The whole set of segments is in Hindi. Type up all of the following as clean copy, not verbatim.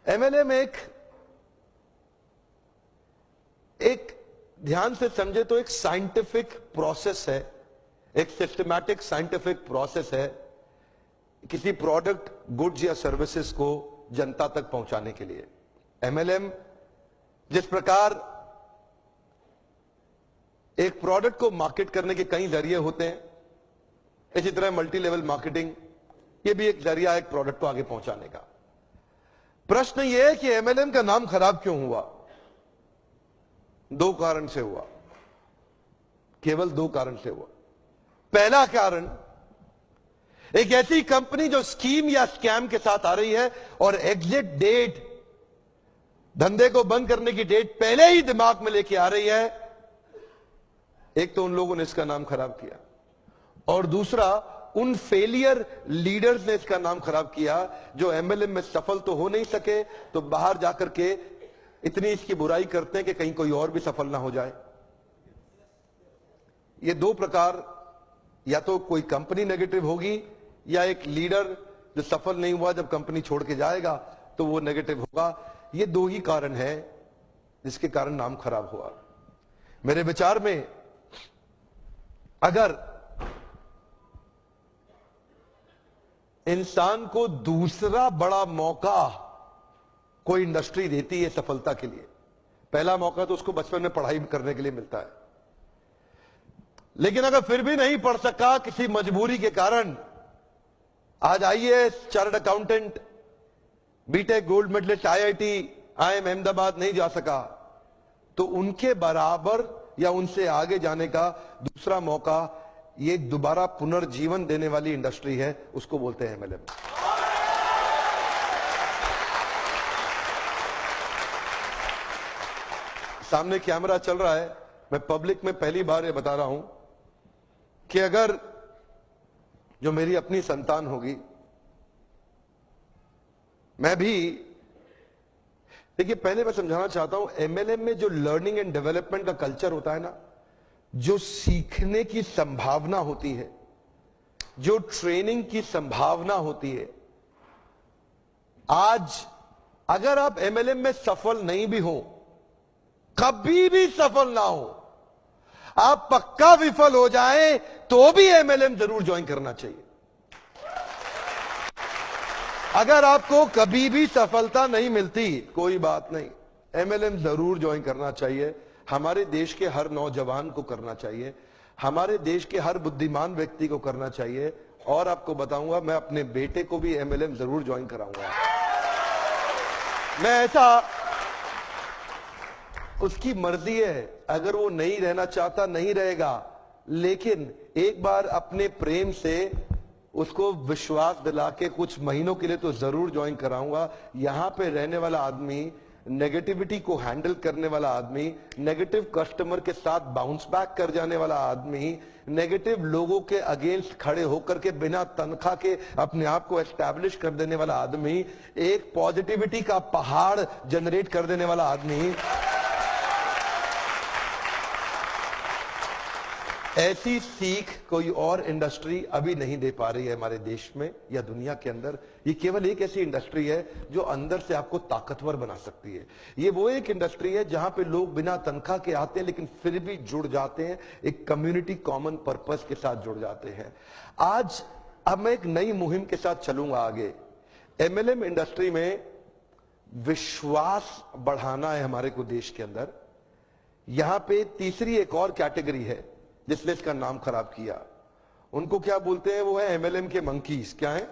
एमएलएम एक ध्यान से समझे तो एक साइंटिफिक प्रोसेस है, एक सिस्टमैटिक साइंटिफिक प्रोसेस है किसी प्रोडक्ट, गुड्स या सर्विसेज को जनता तक पहुंचाने के लिए। एमएलएम जिस प्रकार एक प्रोडक्ट को मार्केट करने के कई जरिए होते हैं, इसी तरह मल्टी लेवल मार्केटिंग ये भी एक जरिया है एक प्रोडक्ट को आगे पहुंचाने का। प्रश्न यह है कि एमएलएम का नाम खराब क्यों हुआ? दो कारण से हुआ, केवल दो कारण से हुआ। पहला कारण, एक ऐसी कंपनी जो स्कीम या स्कैम के साथ आ रही है और एग्जिट डेट, धंधे को बंद करने की डेट पहले ही दिमाग में लेके आ रही है। एक तो उन लोगों ने इसका नाम खराब किया और दूसरा उन फेलियर लीडर्स ने इसका नाम खराब किया जो एमएलएम में सफल तो हो नहीं सके, तो बाहर जाकर के इतनी इसकी बुराई करते हैं कि कहीं कोई और भी सफल ना हो जाए। ये दो प्रकार, या तो कोई कंपनी नेगेटिव होगी या एक लीडर जो सफल नहीं हुआ जब कंपनी छोड़ के जाएगा तो वो नेगेटिव होगा। ये दो ही कारण है जिसके कारण नाम खराब हुआ। मेरे विचार में अगर इंसान को दूसरा बड़ा मौका कोई इंडस्ट्री देती है सफलता के लिए, पहला मौका तो उसको बचपन में पढ़ाई करने के लिए मिलता है, लेकिन अगर फिर भी नहीं पढ़ सका किसी मजबूरी के कारण, आज IAS, chartered accountant, B Tech gold medallist, IIT, IIM Ahmedabad नहीं जा सका, तो उनके बराबर या उनसे आगे जाने का दूसरा मौका ये दोबारा पुनर्जीवन देने वाली इंडस्ट्री है, उसको बोलते हैं एमएलएम। सामने कैमरा चल रहा है, मैं पब्लिक में पहली बार ये बता रहा हूं कि अगर जो मेरी अपनी संतान होगी, मैं भी, देखिए पहले मैं समझाना चाहता हूं, एमएलएम में जो लर्निंग एंड डेवलपमेंट का कल्चर होता है ना, जो सीखने की संभावना होती है, जो ट्रेनिंग की संभावना होती है, आज अगर आप एमएलएम में सफल नहीं भी हो, कभी भी सफल ना हो, आप पक्का विफल हो जाएं, तो भी एमएलएम जरूर ज्वाइन करना चाहिए। अगर आपको कभी भी सफलता नहीं मिलती, कोई बात नहीं, एमएलएम जरूर ज्वाइन करना चाहिए। हमारे देश के हर नौजवान को करना चाहिए, हमारे देश के हर बुद्धिमान व्यक्ति को करना चाहिए। और आपको बताऊंगा, मैं अपने बेटे को भी एमएलएम जरूर ज्वाइन कराऊंगा। मैं ऐसा, उसकी मर्जी है, अगर वो नहीं रहना चाहता नहीं रहेगा, लेकिन एक बार अपने प्रेम से उसको विश्वास दिला के कुछ महीनों के लिए तो जरूर ज्वाइन कराऊंगा। यहां पे रहने वाला आदमी, नेगेटिविटी को हैंडल करने वाला आदमी, नेगेटिव कस्टमर के साथ बाउंस बैक कर जाने वाला आदमी, नेगेटिव लोगों के अगेंस्ट खड़े होकर के बिना तनख्वाह के अपने आप को एस्टैब्लिश कर देने वाला आदमी, एक पॉजिटिविटी का पहाड़ जनरेट कर देने वाला आदमी, ऐसी सीख कोई और इंडस्ट्री अभी नहीं दे पा रही है हमारे देश में या दुनिया के अंदर। ये केवल एक ऐसी इंडस्ट्री है जो अंदर से आपको ताकतवर बना सकती है। ये वो एक इंडस्ट्री है जहां पे लोग बिना तनख्वाह के आते हैं लेकिन फिर भी जुड़ जाते हैं, एक कम्युनिटी कॉमन पर्पस के साथ जुड़ जाते हैं। आज अब मैं एक नई मुहिम के साथ चलूंगा आगे। एमएलएम इंडस्ट्री में विश्वास बढ़ाना है हमारे को देश के अंदर। यहां पे तीसरी एक और कैटेगरी है जिसने इसका नाम खराब किया, उनको क्या बोलते हैं? वो है एमएलएम के मंकीज। क्या है?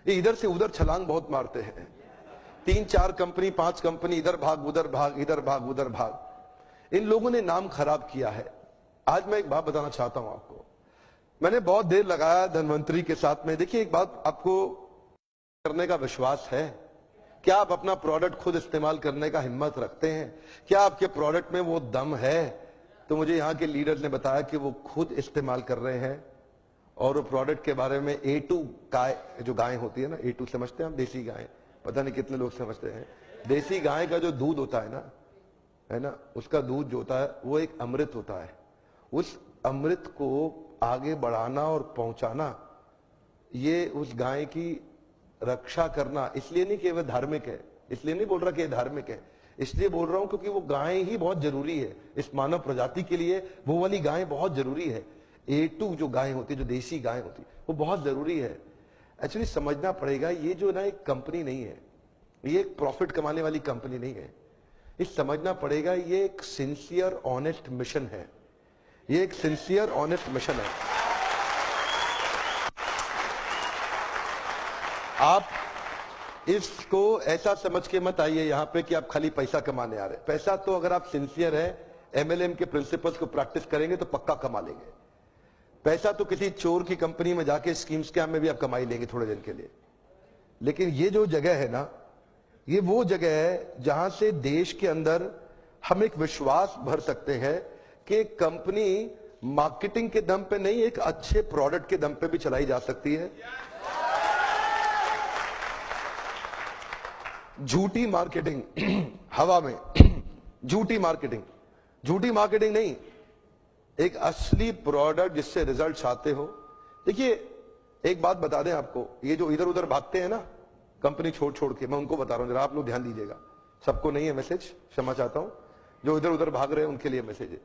ये इधर से उधर छलांग बहुत मारते हैं, 3-4 कंपनी 5 कंपनी, इधर भाग उधर भाग, इधर भाग उधर भाग। इन लोगों ने नाम खराब किया है। आज मैं एक बात बताना चाहता हूं आपको, मैंने बहुत देर लगाया धनवंतरी के साथ में। देखिए एक बात, आपको करने का विश्वास है? क्या आप अपना प्रोडक्ट खुद इस्तेमाल करने का हिम्मत रखते हैं? क्या आपके प्रोडक्ट में वो दम है? तो मुझे यहां के लीडर्स ने बताया कि वो खुद इस्तेमाल कर रहे हैं और वो प्रोडक्ट के बारे में A2 गाय, जो गाय होती है ना, A2 समझते हैं हम, देसी गाय, पता नहीं कितने लोग समझते हैं। देसी गाय का जो दूध होता है ना, उसका दूध जो होता है वो एक अमृत होता है। उस अमृत को आगे बढ़ाना और पहुंचाना, ये उस गाय की रक्षा करना इसलिए नहीं कि वह धार्मिक है, इसलिए नहीं बोल रहा कि धार्मिक है, इसलिए बोल रहा हूं क्योंकि वो गाय ही बहुत जरूरी है इस मानव प्रजाति के लिए। वो वाली गाय बहुत जरूरी है। A2 जो गाय होती है, जो देसी गाय होती है, वो बहुत जरूरी है। एक्चुअली समझना पड़ेगा, ये जो ना एक कंपनी नहीं है, ये एक प्रॉफिट कमाने वाली कंपनी नहीं है। ये समझना पड़ेगा, ये एक सिंसियर ऑनेस्ट मिशन है। ये एक सिंसियर ऑनेस्ट मिशन है। आप इसको ऐसा समझ के मत आइए यहां पे कि आप खाली पैसा कमाने आ रहे हैं। पैसा तो अगर आप सिंसियर है, MLM के प्रिंसिपल्स को प्रैक्टिस करेंगे तो पक्का कमा लेंगे। पैसा तो किसी चोर की कंपनी में जाके स्कीम स्कैम में भी आप कमाई लेंगे थोड़े दिन के लिए। लेकिन ये जो जगह है ना, ये वो जगह है जहां से देश के अंदर हम एक विश्वास भर सकते हैं कि कंपनी मार्केटिंग के दम पे नहीं, एक अच्छे प्रोडक्ट के दम पे भी चलाई जा सकती है। झूठी मार्केटिंग हवा में, झूठी मार्केटिंग नहीं, एक असली प्रोडक्ट जिससे रिजल्ट आते हो। देखिए एक बात बता दें आपको, ये जो इधर उधर भागते हैं ना कंपनी छोड़ के, मैं उनको बता रहा हूं, जरा आप लोग ध्यान दीजिएगा। सबको नहीं है मैसेज, क्षमा चाहता हूं। जो इधर उधर भाग रहे हैं उनके लिए मैसेज है।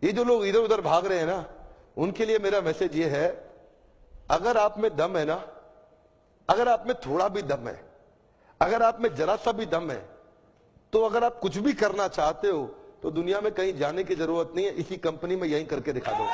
ये जो लोग इधर उधर भाग रहे हैं ना, उनके लिए मेरा मैसेज ये है, अगर आप में दम है ना, अगर आप में थोड़ा भी दम है, अगर आप में जरा सा भी दम है, तो अगर आप कुछ भी करना चाहते हो तो दुनिया में कहीं जाने की जरूरत नहीं है, इसी कंपनी में यहीं करके दिखा दो।